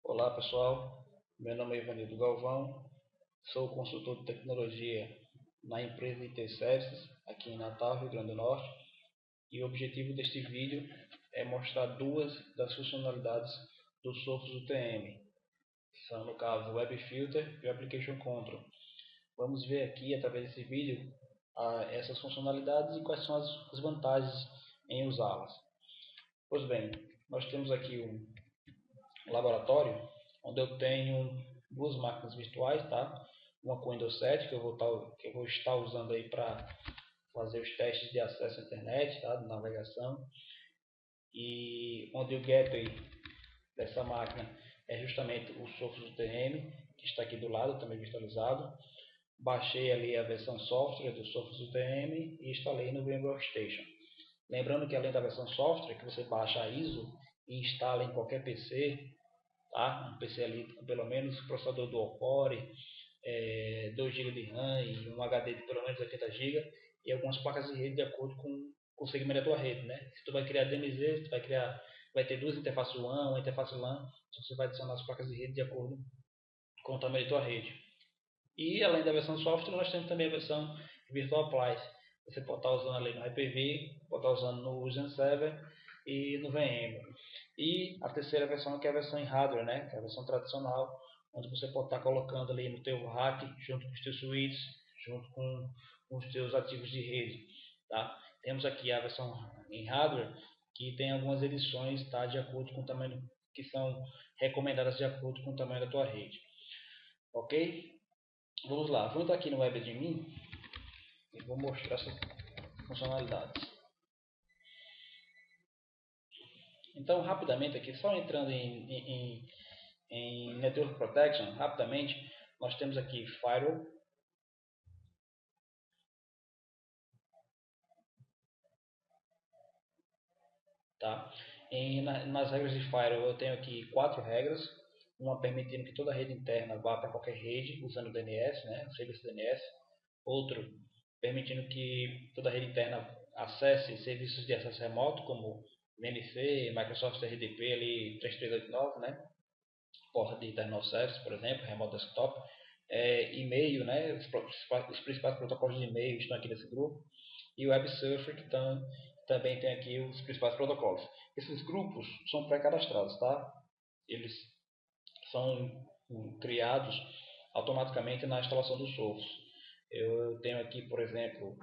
Olá pessoal, meu nome é Ivanildo Galvão, sou consultor de tecnologia na empresa IT Services aqui em Natal, Rio Grande do Norte, e o objetivo deste vídeo é mostrar duas das funcionalidades do Sophos UTM, são no caso o Web Filter e o Application Control. Vamos ver aqui através desse vídeo essas funcionalidades e quais são as vantagens em usá-las. Pois bem, nós temos aqui um laboratório onde eu tenho duas máquinas virtuais, tá? Uma com Windows 7 que eu vou estar usando aí para fazer os testes de acesso à internet, tá? De navegação, e onde o gateway dessa máquina é justamente o Sophos UTM, que está aqui do lado, também virtualizado. Baixei ali a versão software do Sophos UTM e instalei no VMware Workstation. Lembrando que além da versão software, que você baixa a ISO e instala em qualquer PC, tá? Um PC ali com pelo menos processador dual core, 2 GB de RAM e um HD de pelo menos 80 GB e algumas placas de rede de acordo com o segmento da tua rede, né? Se tu vai criar DMZ, tu vai ter duas interfaces WAN, uma interface LAN, então você vai adicionar as placas de rede de acordo com o tamanho da tua rede. E além da versão software, nós temos também a versão Virtual Appliance. Você pode estar usando ali no Hyper-V, pode estar usando no Zen Server e no VM. E a terceira versão, que é a versão em hardware, né? Que é a versão tradicional, onde você pode estar colocando ali no teu rack, junto com os teus switches, junto com os teus ativos de rede. Tá? Temos aqui a versão em hardware, que tem algumas edições, tá? De acordo com o tamanho, que são recomendadas de acordo com o tamanho da tua rede. Ok? Vamos lá, vou entrar aqui no WebAdmin e vou mostrar essas funcionalidades. Então, rapidamente aqui, só entrando em Network Protection, rapidamente, nós temos aqui Firewall. Tá? Nas regras de Firewall eu tenho aqui 4 regras. Uma permitindo que toda rede interna vá para qualquer rede usando o DNS, né, o serviço DNS. Outro permitindo que toda rede interna acesse serviços de acesso remoto como VNC, Microsoft RDP ali 3389, né? Porta de Internal Service, por exemplo, Remote Desktop, e-mail, né? Os principais protocolos de e-mail estão aqui nesse grupo, e o Web Surfer, que também tem aqui os principais protocolos. Esses grupos são pré-cadastrados, tá? Eles são criados automaticamente na instalação dos Sophos. Eu tenho aqui, por exemplo,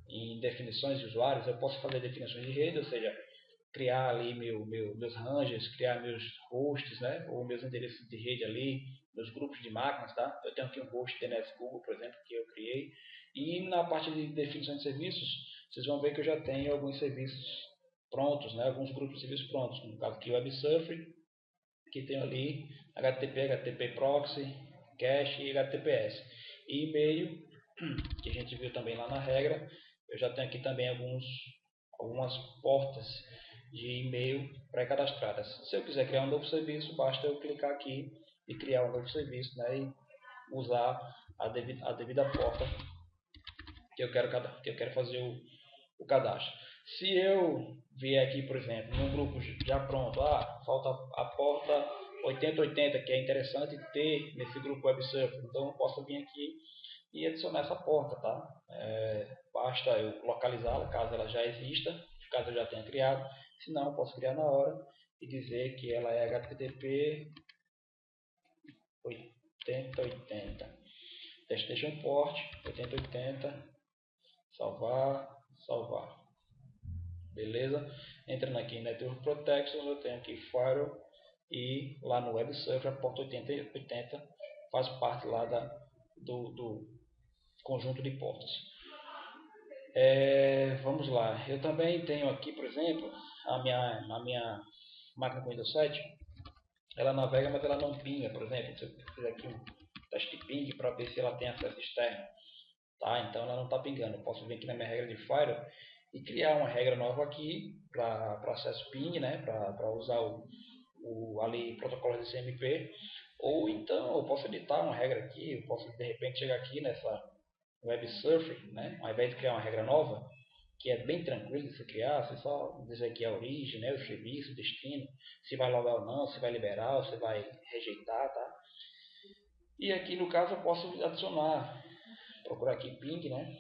em definições de usuários, eu posso fazer definições de rede, ou seja, criar ali meus ranges, criar meus hosts, né, ou meus endereços de rede ali, meus grupos de máquinas, tá? Eu tenho aqui um host DNS Google, por exemplo, que eu criei. E na parte de definição de serviços, vocês vão ver que eu já tenho alguns serviços prontos, né, alguns grupos de serviços prontos, no caso aqui o WebSurfer, que tem ali HTTP, HTTP Proxy, Cache e HTTPS. E e-mail, que a gente viu também lá na regra, eu já tenho aqui também algumas portas de e-mail pré-cadastradas. Se eu quiser criar um novo serviço, basta eu clicar aqui e criar um novo serviço, né, e usar a devida porta que eu quero fazer o cadastro. Se eu vier aqui, por exemplo, num grupo já pronto, falta a porta 8080, que é interessante ter nesse grupo WebSurf, então eu posso vir aqui e adicionar essa porta, tá? Basta eu localizá-la, caso ela já exista, caso eu já tenha criado, se não, eu posso criar na hora e dizer que ela é HTTP 8080, Destination Port 8080, salvar. Beleza? Entrando aqui em Network Protection, eu tenho aqui Firewall e lá no Web Server a porta 8080 faz parte lá do conjunto de portas. Vamos lá, eu também tenho aqui, por exemplo, a minha máquina com Windows 7, ela navega, mas ela não pinga, por exemplo. Se eu fizer aqui um teste de ping para ver se ela tem acesso externo, tá? Então ela não está pingando. Eu posso vir aqui na minha regra de Firewall e criar uma regra nova aqui para acesso ping, né? Para usar ali protocolo de CMP, ou então eu posso editar uma regra aqui, eu posso de repente chegar aqui nessa Web Surfer, né? Ao invés de criar uma regra nova, que é bem tranquilo de se criar. Você só dizer aqui a origem, né, o serviço, o destino, se vai logar ou não, se vai liberar ou se vai rejeitar, tá? E aqui no caso eu posso adicionar, procurar aqui ping, né?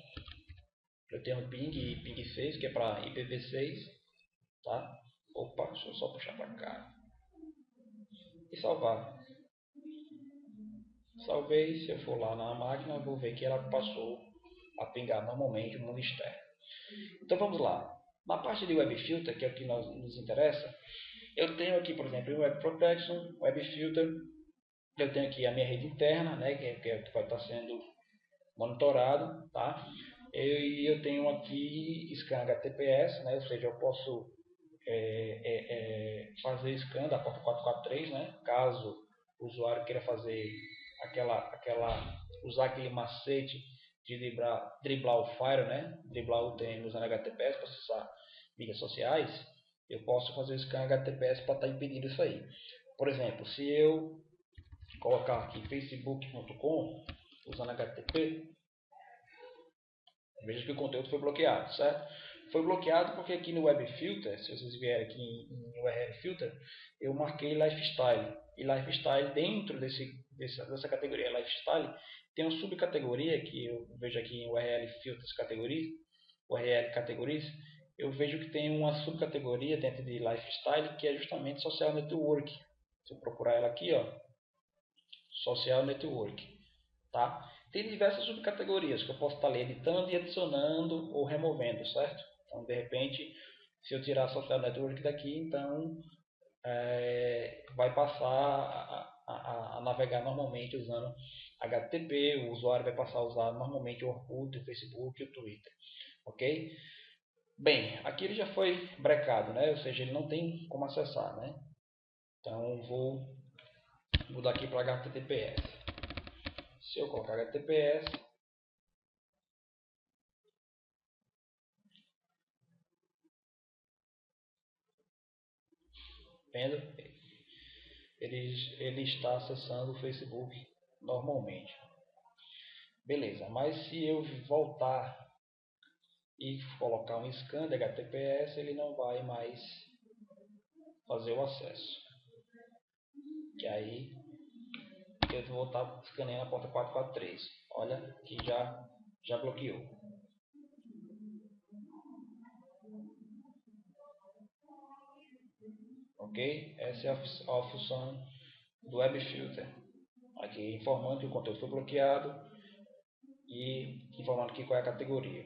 Eu tenho ping e ping 6, que é para IPv6, tá? Opa, deixa eu só puxar para cá e salvar. Salvei, se eu for lá na máquina, eu vou ver que ela passou a pingar normalmente o mundo externo. Então vamos lá. Na parte de Web Filter, que é o que nos interessa, eu tenho aqui, por exemplo, o Web Protection, Web Filter. Eu tenho aqui a minha rede interna, né, que é o que vai estar sendo monitorado, tá? Eu tenho aqui scan HTTPS, né, ou seja, eu posso fazer scan da porta 443, né, caso o usuário queira fazer usar aquele macete de driblar o Fire, né, driblar o UTM usando HTTPS para acessar mídias sociais. Eu posso fazer o scan HTTPS para estar impedindo isso aí. Por exemplo, se eu colocar aqui facebook.com usando HTTP, veja que o conteúdo foi bloqueado, certo? Foi bloqueado porque aqui no Web Filter, se vocês vierem aqui em URL Filter, eu marquei Lifestyle. E Lifestyle, dentro dessa categoria Lifestyle, tem uma subcategoria que eu vejo aqui em URL Filters Categories, URL Categories, eu vejo que tem uma subcategoria dentro de Lifestyle que é justamente Social Network. Se eu procurar ela aqui, ó, Social Network, tá? Tem diversas subcategorias que eu posso estar ali editando e adicionando ou removendo, certo? Então, de repente, se eu tirar a Social Network daqui, então vai passar a navegar normalmente usando HTTP, o usuário vai passar a usar normalmente o Orkut, o Facebook e o Twitter, ok? Bem, aqui ele já foi brecado, né? Ou seja, ele não tem como acessar, né? Então, vou mudar aqui para HTTPS. Se eu colocar HTTPS, vendo? Ele está acessando o Facebook normalmente. Beleza, mas se eu voltar e colocar um scan de HTTPS, ele não vai mais fazer o acesso. Que aí eu vou estar escaneando a porta 443. Olha que já bloqueou. Ok? Essa é a função do Web Filter. Aqui informando que o conteúdo foi bloqueado e informando aqui qual é a categoria.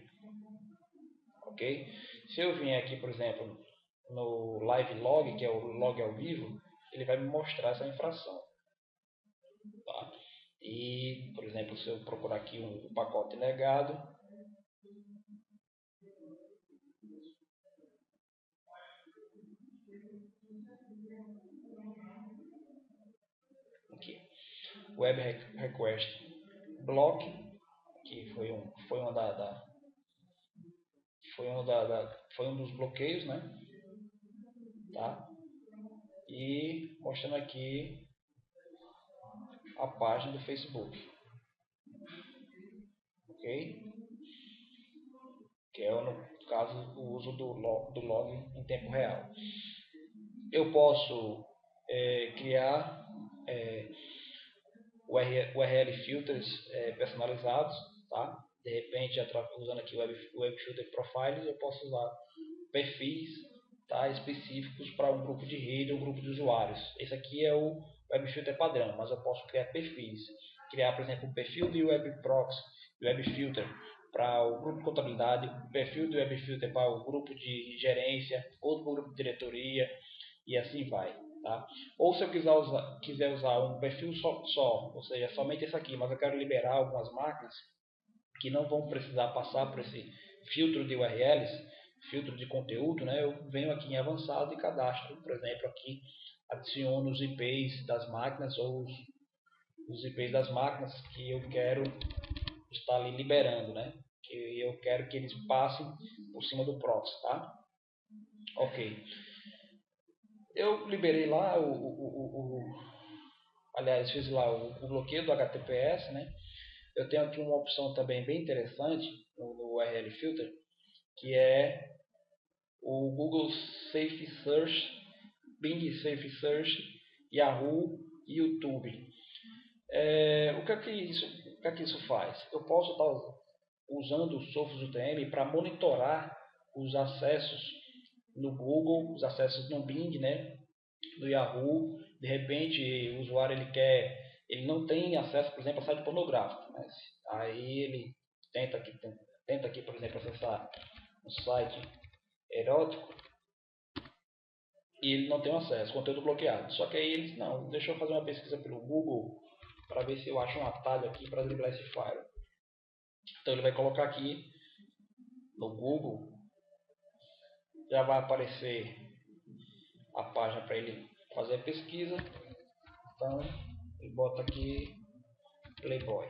Ok? Se eu vier aqui, por exemplo, no Live Log, que é o log ao vivo, ele vai me mostrar essa infração. Tá? E, por exemplo, se eu procurar aqui um pacote negado, aqui, Web Request Block, que foi um dos bloqueios, né? Tá? E mostrando aqui a página do Facebook, ok? Que é no caso o uso do log em tempo real. Eu posso criar URL filters personalizados, tá? De repente, usando aqui o Web Filter Profiles, eu posso usar perfis, tá, específicos para um grupo de rede ou um grupo de usuários. Esse aqui é o Web Filter padrão, mas eu posso criar perfis. Criar, por exemplo, um perfil de Web Proxy, Web Filter para o grupo de contabilidade, um perfil de Web Filter para o grupo de gerência, outro grupo de diretoria e assim vai. Tá? Ou se eu quiser usar um perfil só, ou seja, somente esse aqui, mas eu quero liberar algumas máquinas que não vão precisar passar por esse filtro de URLs, filtro de conteúdo, né? Eu venho aqui em avançado e cadastro, por exemplo, aqui adiciono os IPs das máquinas ou os IPs das máquinas que eu quero estar ali liberando, né? Que eu quero que eles passem por cima do proxy, tá? Ok. Eu liberei lá aliás, fiz lá o bloqueio do HTTPS, né? Eu tenho aqui uma opção também bem interessante no URL Filter, que é o Google Safe Search, Bing Safe Search, Yahoo e YouTube. O que é que isso faz? Eu posso estar usando o Sophos UTM para monitorar os acessos no Google, os acessos no Bing, né, no Yahoo. De repente o usuário ele não tem acesso, por exemplo, a site pornográfico, mas aí ele tenta aqui, por exemplo, acessar um site erótico e ele não tem acesso, conteúdo bloqueado. Só que aí ele não, deixa eu fazer uma pesquisa pelo Google para ver se eu acho um atalho aqui para driblar esse file. Então ele vai colocar aqui no Google, já vai aparecer a página para ele fazer a pesquisa. Então ele bota aqui Playboy.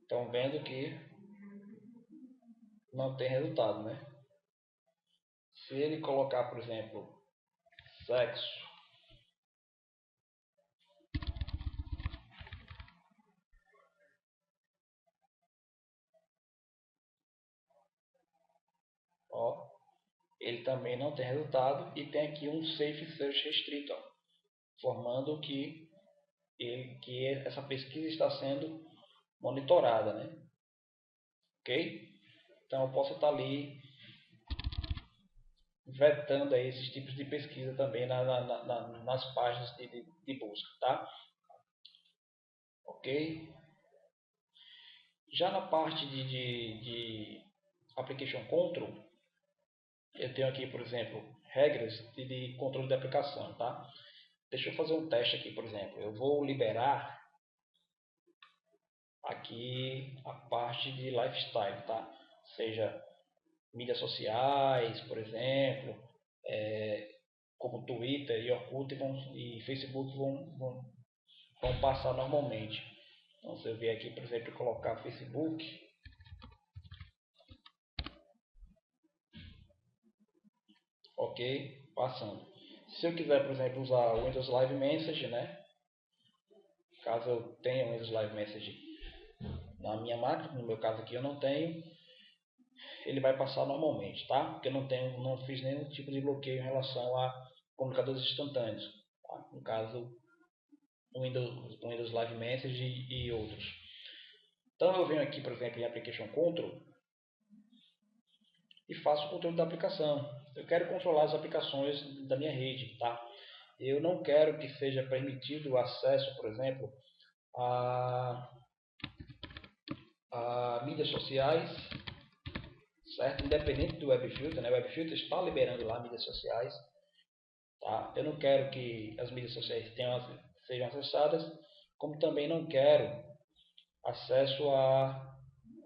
Estão vendo que não tem resultado, né? Se ele colocar, por exemplo, sexo, ó, ele também não tem resultado e tem aqui um Safe Search restrito, ó, formando que essa pesquisa está sendo monitorada, né? Ok? Então eu posso estar ali vetando aí esses tipos de pesquisa também nas páginas de busca, tá? Ok? Já na parte de Application Control, eu tenho aqui, por exemplo, regras de controle de aplicação, tá? Deixa eu fazer um teste aqui, por exemplo. Eu vou liberar aqui a parte de lifestyle, tá? Seja mídias sociais, por exemplo, como Twitter e Orkut e Facebook vão passar normalmente. Então, se eu vier aqui, por exemplo, colocar Facebook, ok, passando. Se eu quiser, por exemplo, usar o Windows Live Message, né? Caso eu tenha o Windows Live Message na minha máquina, no meu caso aqui eu não tenho, ele vai passar normalmente, tá? Porque eu não fiz nenhum tipo de bloqueio em relação a comunicadores instantâneos, tá? No caso, o Windows Live Message e outros. Então eu venho aqui, por exemplo, em Application Control e faço o controle da aplicação. Eu quero controlar as aplicações da minha rede, tá? Eu não quero que seja permitido o acesso, por exemplo, a mídias sociais, certo? Independente do WebFilter, né? O WebFilter está liberando lá mídias sociais, tá? Eu não quero que as mídias sociais sejam acessadas, como também não quero acesso a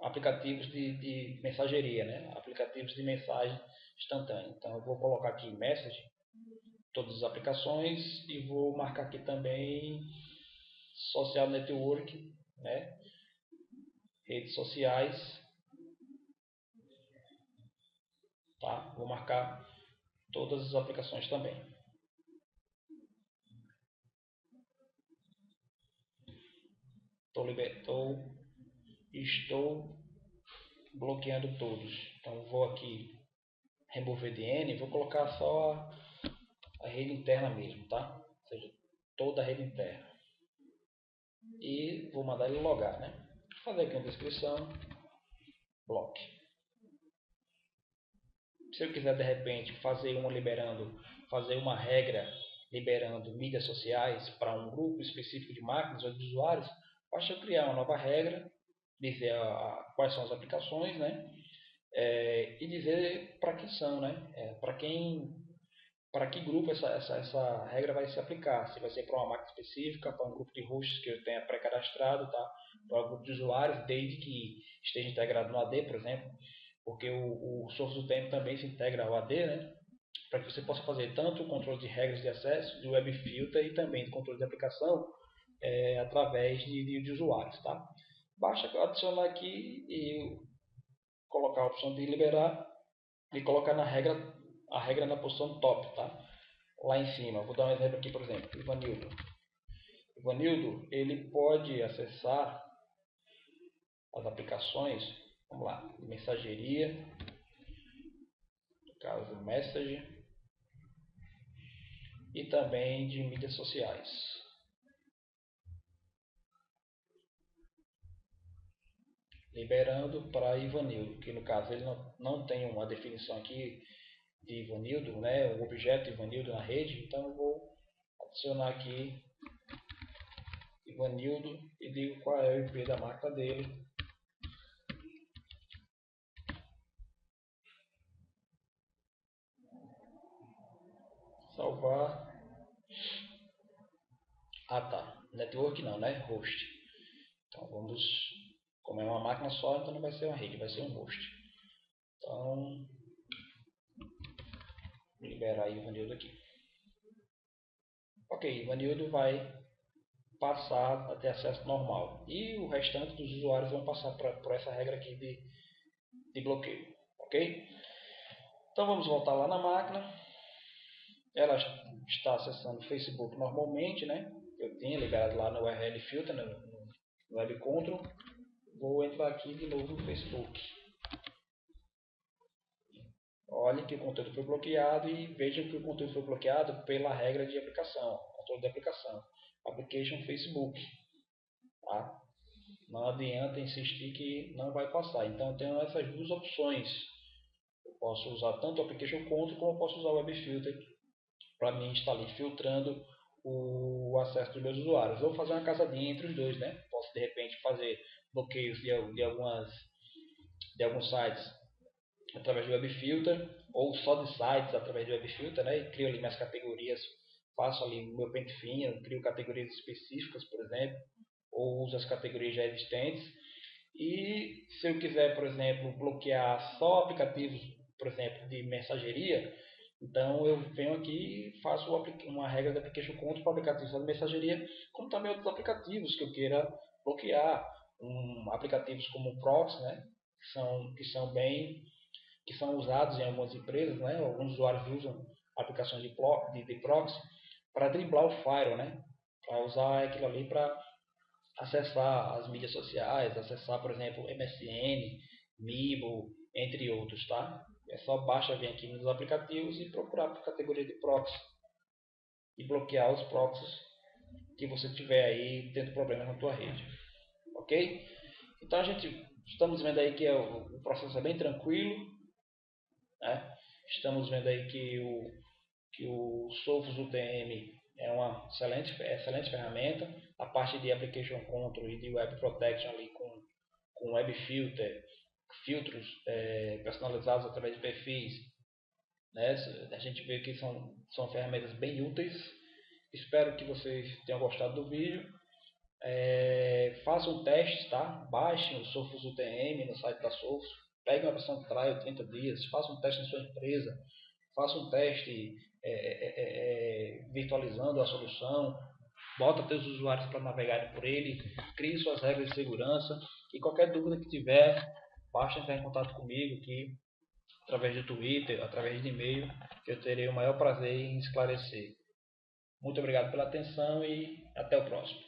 aplicativos de mensageria, né? Aplicativos de mensagem instantânea. Então eu vou colocar aqui Message, todas as aplicações, e vou marcar aqui também Social Network, né? Redes sociais, tá? Vou marcar todas as aplicações também. Estou bloqueando todos. Então vou aqui remover DN e vou colocar só a rede interna mesmo, tá? Ou seja, toda a rede interna. E vou mandar ele logar, né? Vou fazer aqui uma descrição, bloque. Se eu quiser de repente fazer uma regra liberando mídias sociais para um grupo específico de máquinas ou de usuários, basta eu criar uma nova regra, dizer quais são as aplicações, né? E dizer para quem são, né? Para que grupo essa regra vai se aplicar. Se vai ser para uma máquina específica, para um grupo de hosts que eu tenha pré-cadastrado, tá? Para um grupo de usuários, desde que esteja integrado no AD, por exemplo, porque o Sophos UTM também se integra ao AD, né? Para que você possa fazer tanto o controle de regras de acesso, de web filter e também do controle de aplicação através de usuários, tá? Basta adicionar aqui colocar a opção de liberar e colocar a regra na posição top, tá? Lá em cima, vou dar um exemplo aqui, por exemplo, Ivanildo. Ivanildo, ele pode acessar as aplicações, vamos lá, de mensageria, no caso Message, e também de mídias sociais. Liberando para Ivanildo, que no caso ele não tem uma definição aqui de Ivanildo, né, o objeto Ivanildo na rede, então eu vou adicionar aqui Ivanildo e digo qual é o IP da máquina dele. Salvar. Ah tá, network não, né? Host. Então vamos, como é uma máquina só, então não vai ser uma rede, vai ser um host. Então, vou liberar Ivanildo aqui. Ok, Ivanildo vai passar a ter acesso normal. E o restante dos usuários vão passar por essa regra aqui de bloqueio. Ok? Então vamos voltar lá na máquina. Ela está acessando o Facebook normalmente, né? Eu tinha ligado lá no URL Filter, no Web Control. Vou entrar aqui de novo no Facebook. Olhem que o conteúdo foi bloqueado e vejam que o conteúdo foi bloqueado pela regra de aplicação, controle de aplicação, Application Facebook. Tá? Não adianta insistir que não vai passar. Então eu tenho essas duas opções. Eu posso usar tanto o Application Control como eu posso usar o Web Filter para mim estar ali filtrando o acesso dos meus usuários. Vou fazer uma casadinha entre os dois, né? Posso de repente fazer bloqueios de alguns sites através do Web Filter ou só de sites através do Web Filter, né? E crio ali minhas categorias, faço ali o meu pente fino, crio categorias específicas, por exemplo, ou uso as categorias já existentes. E se eu quiser, por exemplo, bloquear só aplicativos, por exemplo, de mensageria, então eu venho aqui e faço uma regra de application control para aplicativos de mensageria, como também outros aplicativos que eu queira bloquear, aplicativos como o Proxy, né, que são usados em algumas empresas, né, alguns usuários usam aplicações de proxy para driblar o firewall, né, para usar aquilo ali para acessar as mídias sociais, acessar, por exemplo, MSN, Meebo, entre outros, tá? É só basta vir aqui nos aplicativos e procurar por categoria de proxy e bloquear os proxies que você tiver aí tendo problemas na tua rede, ok? Então estamos vendo aí que o processo é bem tranquilo, né? Estamos vendo aí que o Sophos UTM é uma excelente ferramenta. A parte de Application Control e de Web Protection ali com Web Filter, filtros personalizados através de perfis, né? A gente vê que são ferramentas bem úteis. Espero que vocês tenham gostado do vídeo. Façam testes, tá? Baixem o Sophos UTM no site da Sophos. Peguem uma versão trial 30 dias. Façam um teste na sua empresa. Faça um teste virtualizando a solução, bota seus usuários para navegarem por ele, crie suas regras de segurança e qualquer dúvida que tiver, basta entrar em contato comigo aqui, através do Twitter, através de e-mail, que eu terei o maior prazer em esclarecer. Muito obrigado pela atenção e até o próximo.